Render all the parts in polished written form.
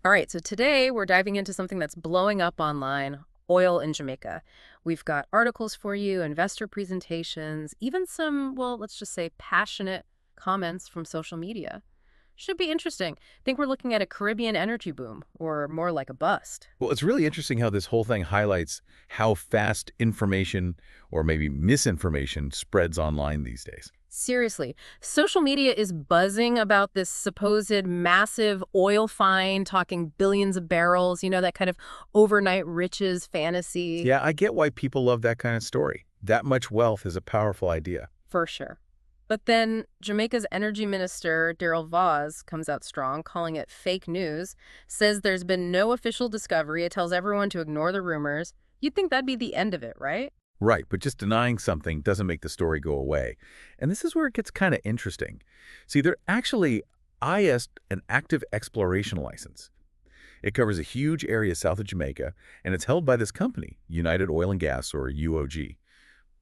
All right, so today we're diving into something that's blowing up online, oil in Jamaica. We've got articles for you, investor presentations, even some, well, let's just say passionate comments from social media. Should be interesting. Think we're looking at a Caribbean energy boom, or more like a bust. Well, it's really interesting how this whole thing highlights how fast information or maybe misinformation spreads online these days. Seriously, social media is buzzing about this supposed massive oil find, talking billions of barrels, that kind of overnight riches fantasy. Yeah, I get why people love that kind of story. That much wealth is a powerful idea. For sure. But then Jamaica's energy minister, Daryl comes out strong, calling it fake news, says there's been no official discovery. It tells everyone to ignore the rumors. You'd think that'd be the end of it, right? Right, but just denying something doesn't make the story go away. And this is where it gets kind of interesting. See, they're actually IS'd an active exploration license. It covers a huge area south of Jamaica, and it's held by this company, United Oil and Gas, or UOG.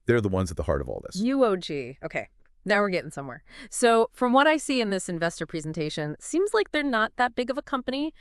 They're the ones at the heart of all this. UOG. Okay, now we're getting somewhere. So from what I see in this investor presentation, seems like they're not that big of a company,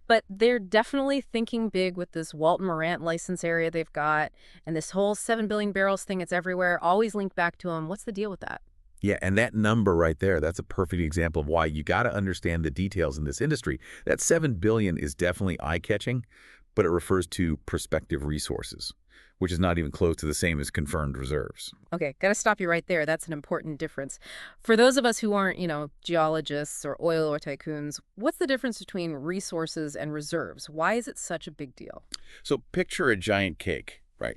but they're definitely thinking big with this Walton-Morant license area they've got, and this whole 7 billion barrels thing, it's everywhere, always linked back to them. What's the deal with that? Yeah, and that number right there, that's a perfect example of why you got to understand the details in this industry. That 7 billion is definitely eye-catching, but it refers to prospective resources, which is not even close to the same as confirmed reserves. Okay, gotta stop you right there. That's an important difference. For those of us who aren't, geologists or oil or tycoons, what's the difference between resources and reserves? Why is it such a big deal? So picture a giant cake, right?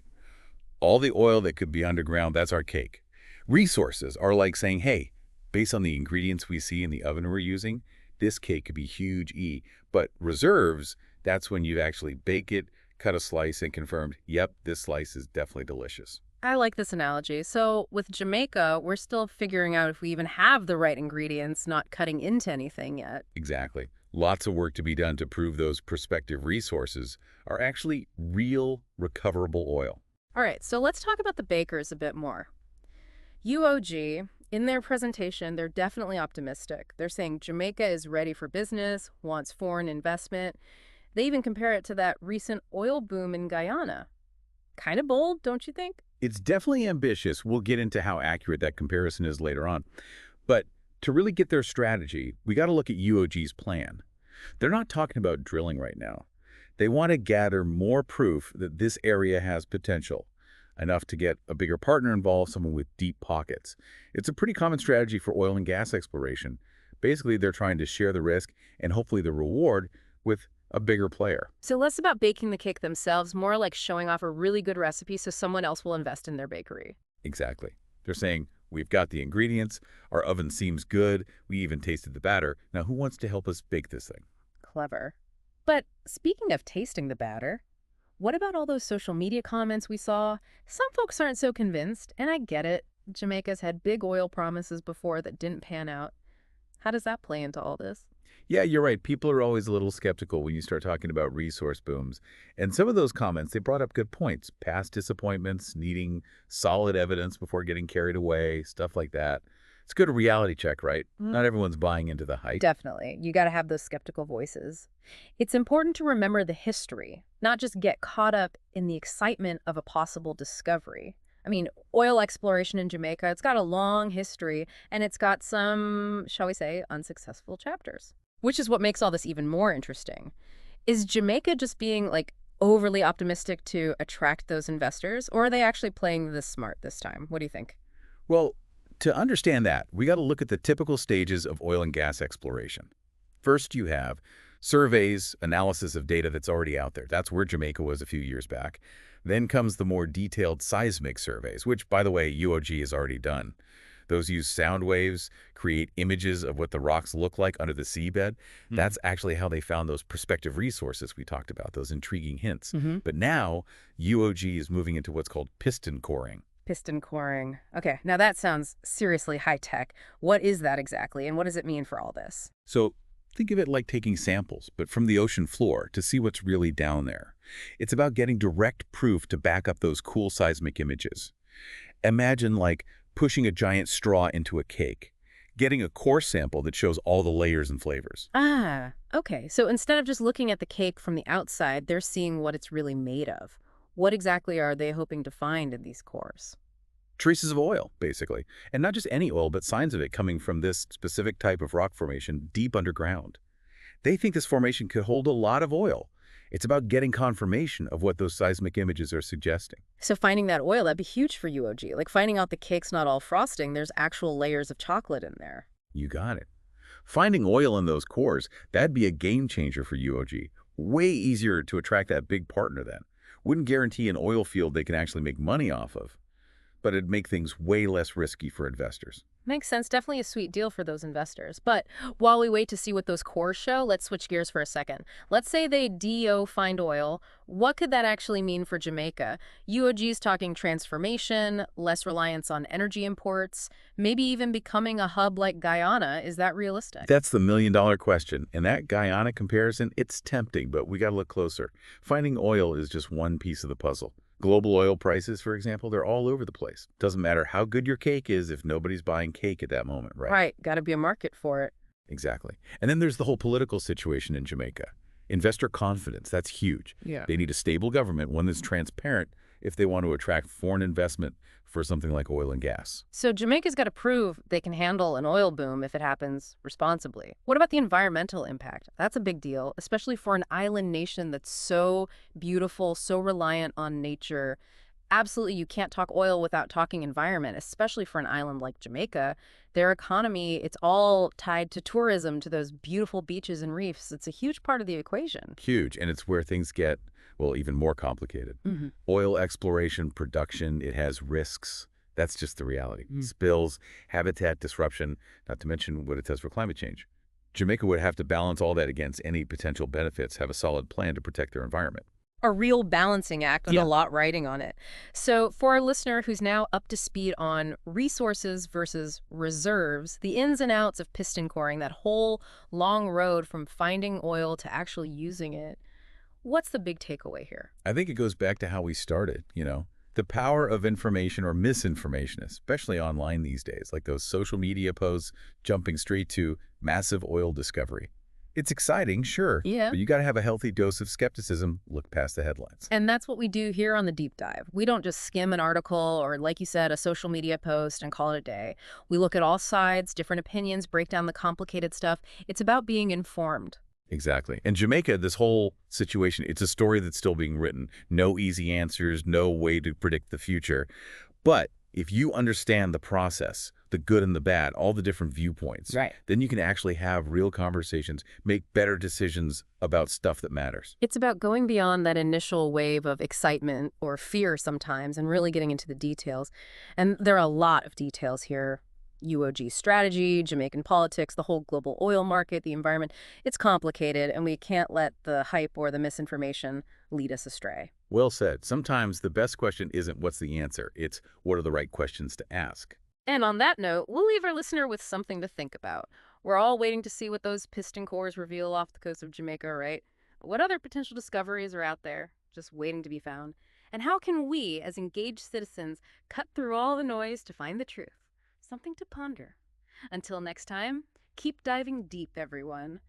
All the oil that could be underground, that's our cake. Resources are like saying, hey, based on the ingredients we see in the oven we're using, this cake could be huge E. But reserves, that's when you actually bake it, cut a slice, and confirmed, yep, this slice is definitely delicious. I like this analogy. So with Jamaica, we're still figuring out if we even have the right ingredients, not cutting into anything yet. Exactly. Lots of work to be done to prove those prospective resources are actually real recoverable oil. All right, so let's talk about the bakers a bit more. UOG, in their presentation, they're definitely optimistic. They're saying Jamaica is ready for business, wants foreign investment. They even compare it to that recent oil boom in Guyana. Kind of bold, don't you think? It's definitely ambitious. We'll get into how accurate that comparison is later on. But to really get their strategy, we got to look at UOG's plan. They're not talking about drilling right now. They want to gather more proof that this area has potential, enough to get a bigger partner involved, someone with deep pockets. It's a pretty common strategy for oil and gas exploration. Basically, they're trying to share the risk and hopefully the reward with a bigger player. So less about baking the cake themselves, more like showing off a really good recipe so someone else will invest in their bakery. Exactly. They're saying, we've got the ingredients, our oven seems good, we even tasted the batter. Now, who wants to help us bake this thing? Clever. But speaking of tasting the batter, what about all those social media comments we saw? Some folks aren't so convinced, and I get it. Jamaica's had big oil promises before that didn't pan out. How does that play into all this? Yeah, you're right. People are always a little skeptical when you start talking about resource booms. And some of those comments, they brought up good points. Past disappointments, needing solid evidence before getting carried away, stuff like that. It's good a reality check, right? Not everyone's buying into the hype. Definitely. You got to have those skeptical voices. It's important to remember the history, not just get caught up in the excitement of a possible discovery. I mean, oil exploration in Jamaica, it's got a long history, and it's got some, shall we say, unsuccessful chapters. Which is what makes all this even more interesting. Is Jamaica just being, overly optimistic to attract those investors, or are they actually playing this smart this time? What do you think? Well, to understand that, we got to look at the typical stages of oil and gas exploration. First, you have surveys, analysis of data that's already out there. That's where Jamaica was a few years back. Then comes the more detailed seismic surveys, which, by the way, UOG has already done. Those use sound waves, create images of what the rocks look like under the seabed. That's actually how they found those prospective resources we talked about, those intriguing hints. But now, UOG is moving into what's called piston coring. Piston coring. Okay, now that sounds seriously high-tech. What is that exactly, and what does it mean for all this? So think of it like taking samples, but from the ocean floor to see what's really down there. It's about getting direct proof to back up those cool seismic images. Imagine pushing a giant straw into a cake. getting a core sample that shows all the layers and flavors. Ah, okay. So instead of just looking at the cake from the outside, they're seeing what it's really made of. What exactly are they hoping to find in these cores? Traces of oil, basically. And not just any oil, but signs of it coming from this specific type of rock formation deep underground. They think this formation could hold a lot of oil. It's about getting confirmation of what those seismic images are suggesting. So finding that oil, that'd be huge for UOG. Like finding out the cake's not all frosting, there's actual layers of chocolate in there. You got it. Finding oil in those cores, that'd be a game changer for UOG. Way easier to attract that big partner then. Wouldn't guarantee an oil field they can actually make money off of, but it'd make things way less risky for investors. Makes sense. Definitely a sweet deal for those investors. But while we wait to see what those cores show, let's switch gears for a second. Let's say they DO find oil. What could that actually mean for Jamaica? UOG's talking transformation, less reliance on energy imports, maybe even becoming a hub like Guyana. Is that realistic? That's the million-dollar question. And that Guyana comparison, it's tempting, but we got to look closer. Finding oil is just one piece of the puzzle. Global oil prices, for example, they're all over the place. Doesn't matter how good your cake is if nobody's buying cake at that moment, right? Right. Got to be a market for it. Exactly. And then there's the whole political situation in Jamaica. Investor confidence, that's huge. Yeah. They need a stable government, one that's transparent if they want to attract foreign investment for something like oil and gas. So Jamaica's got to prove they can handle an oil boom if it happens responsibly. What about the environmental impact? That's a big deal, especially for an island nation that's so beautiful, so reliant on nature. Absolutely, you can't talk oil without talking environment, especially for an island like Jamaica. Their economy, it's all tied to tourism, to those beautiful beaches and reefs. It's a huge part of the equation. Huge, and it's where things get, well, even more complicated. Hmm. Oil exploration, production, it has risks. That's just the reality. Spills, habitat disruption, not to mention what it does for climate change. Jamaica would have to balance all that against any potential benefits, have a solid plan to protect their environment. A real balancing act with a lot riding on it. So for our listener who's now up to speed on resources versus reserves, the ins and outs of piston coring, that whole long road from finding oil to actually using it, what's the big takeaway here? I think it goes back to how we started. The power of information or misinformation, especially online these days, like those social media posts jumping straight to massive oil discovery. It's exciting, sure, Yeah. but you got to have a healthy dose of skepticism, look past the headlines. And that's what we do here on the Deep Dive. We don't just skim an article or, like you said, a social media post and call it a day. We look at all sides, different opinions, break down the complicated stuff. It's about being informed. Exactly. And Jamaica, this whole situation, it's a story that's still being written. No easy answers, no way to predict the future. But if you understand the process, the good and the bad, all the different viewpoints, Right. then you can actually have real conversations, make better decisions about stuff that matters. It's about going beyond that initial wave of excitement or fear sometimes and really getting into the details. And there are a lot of details here. UOG strategy, Jamaican politics, the whole global oil market, the environment. It's complicated, and we can't let the hype or the misinformation lead us astray. Well said. Sometimes the best question isn't what's the answer, it's what are the right questions to ask. And on that note, we'll leave our listener with something to think about. We're all waiting to see what those piston cores reveal off the coast of Jamaica, right? What other potential discoveries are out there, just waiting to be found? And how can we, as engaged citizens, cut through all the noise to find the truth? Something to ponder. Until next time, keep diving deep, everyone.